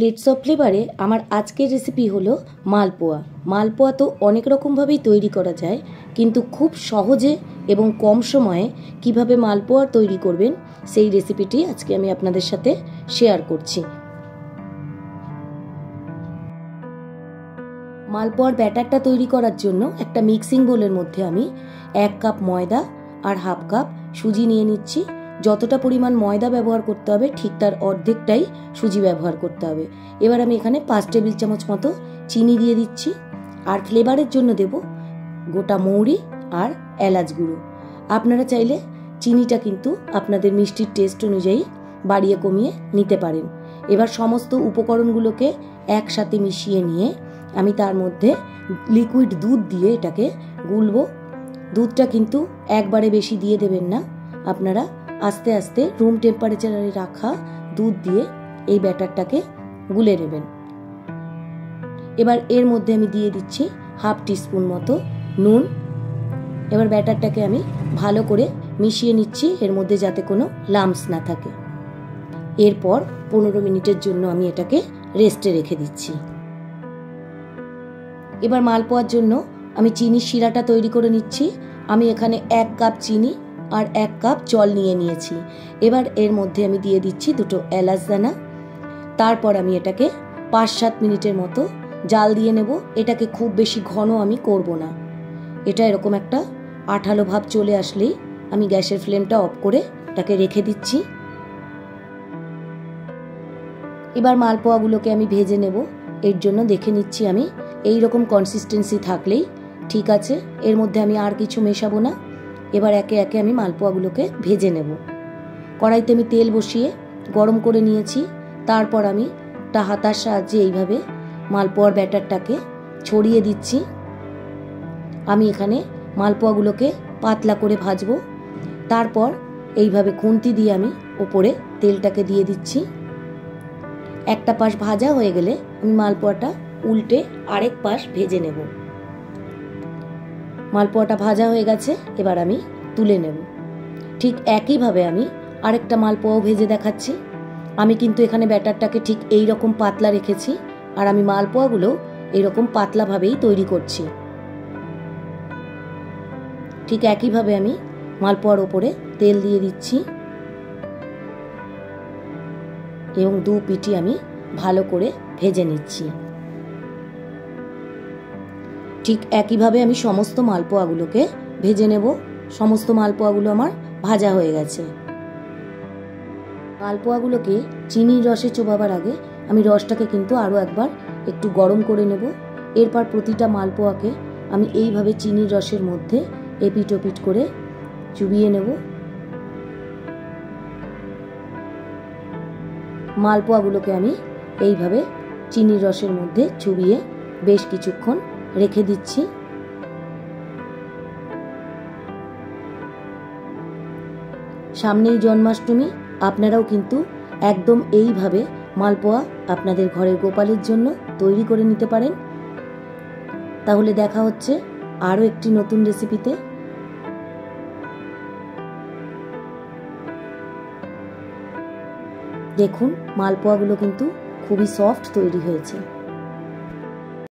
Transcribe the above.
Plates of ফ্লেভারে আমার আজকের recipe হলো মালপোয়া। মালপোয়া তো অনেক রকমভাবেই তৈরি করা যায়, কিন্তু খুব সহজে এবং কম সময়ে কিভাবে মালপোয়া তৈরি করবেন সেই রেসিপিটি আজকে আমি আপনাদের সাথে শেয়ার করছি। মালপোয়ার ব্যাটারটা তৈরি করার জন্য একটা মিক্সিং বোলের মধ্যে আমি 1 কাপ ময়দা আর হাফ কাপ সুজি নিয়ে নিচ্ছি। যতটা পরিমাণ ময়দা ব্যবহার করতে হবে ঠিক তার অর্ধেকটাই সুজি ব্যবহার করতে হবে। এবার আমি এখানে 5 টেবিল চামচ মতো চিনি দিয়ে দিচ্ছি, আর ফ্লেভারের জন্য দেব গোটা মৌরি আর এলাচ গুঁড়ো। আপনারা চাইলে চিনিটা কিন্তু আপনাদের মিষ্টির টেস্ট অনুযায়ী বাড়িয়ে কমিয়ে নিতে পারেন। এবার সমস্ত উপকরণগুলোকে একসাথে মিশিয়ে নিয়ে আমি তার মধ্যে লিকুইড দুধ দিয়ে এটাকে গুলবো। দুধটা কিন্তু একবারে বেশি দিয়ে দেবেন না, আপনারা আস্তে আস্তে রুম টেম্পারেচারে রাখা দুধ দিয়ে এই ব্যাটারটাকে গুলে নেবেন। এবার এর মধ্যে আমি দিয়ে দিচ্ছি হাফ টিস্পুন মতো নুন। এবার ব্যাটারটাকে আমি ভালো করে মিশিয়ে নিচ্ছি, এর মধ্যে যাতে কোনো লাম্পস না থাকে। এরপর 15 মিনিটের জন্য আমি এটাকে রেস্টে রেখে দিচ্ছি। এবার মালপোয়ার জন্য আমি চিনির শিরাটা তৈরি করে নিচ্ছি। আমি এখানে 1 কাপ চিনি আর 1 কাপ জল নিয়ে নিয়েছি। এবার এর মধ্যে আমি দিয়ে দিচ্ছি 2টো এলাচ দানা। তারপর আমি এটাকে 5-7 মিনিটের মতো জাল দিয়ে নেব। এটাকে খুব বেশি ঘন আমি করব না। এটা এরকম একটা আঠালো ভাব চলে আসলেই আমি গ্যাসের ফ্লেমটা অফ করে এটাকে রেখে দিচ্ছি। এবার মালপোয়াগুলোকে আমি ভেজে নেব। এর জন্য দেখে নিচ্ছি আমি এই রকম কনসিস্টেন্সি থাকলেই ঠিক আছে। এর মধ্যে আমি আর কিছু মেশাবো না। এবার একে একে আমি মালপোয়াগুলোকে ভেজে নেব। কড়াইতে আমি তেল বসিয়ে গরম করে নিয়েছি। তারপর আমি একটা হাতার সাহায্যে এইভাবে মালপোয়ার ব্যাটারটাকে ছড়িয়ে দিচ্ছি। আমি এখানে মালপোয়াগুলোকে পাতলা করে ভাজবো। তারপর এইভাবে খুন্তি দিয়ে আমি ওপরে তেলটাকে দিয়ে দিচ্ছি। একটা পাশ ভাজা হয়ে গেলে আমি মালপোয়াটা উল্টে আরেক পাশ ভেজে নেব। মালপোয়াটা ভাজা হয়ে গেছে, এবার আমি তুলে নেব। ঠিক একইভাবে আমি আরেকটা মালপোয়াও ভেজে দেখাচ্ছি। আমি কিন্তু এখানে ব্যাটারটাকে ঠিক এই রকম পাতলা রেখেছি, আর আমি মালপোয়াগুলো এইরকম পাতলাভাবেই তৈরি করছি। ঠিক একইভাবে আমি মালপোয়ার ওপরে তেল দিয়ে দিচ্ছি এবং দু পিঠি আমি ভালো করে ভেজে নিচ্ছি। ঠিক একইভাবে আমি সমস্ত মালপোয়াগুলোকে ভেজে নেব। সমস্ত মালপোয়াগুলো আমার ভাজা হয়ে গেছে। মালপোয়াগুলোকে চিনির রসে চোবাবার আগে আমি রসটাকে কিন্তু আরও একবার একটু গরম করে নেব। এরপর প্রতিটা মালপোয়াকে আমি এইভাবে চিনির রসের মধ্যে এপিট ওপিট করে চুবিয়ে নেব। মালপোয়াগুলোকে আমি এইভাবে চিনির রসের মধ্যে চুবিয়ে বেশ কিছুক্ষণ রেখে দিচ্ছি। সামনেই জন্মাষ্টমী, আপনারাও কিন্তু একদম এইভাবে মালপোয়া আপনাদের ঘরের গোপালের জন্য তৈরি করে নিতে পারেন। তাহলে দেখা হচ্ছে আরও একটি নতুন রেসিপিতে। দেখুন মালপোয়াগুলো কিন্তু খুবই সফট তৈরি হয়েছে।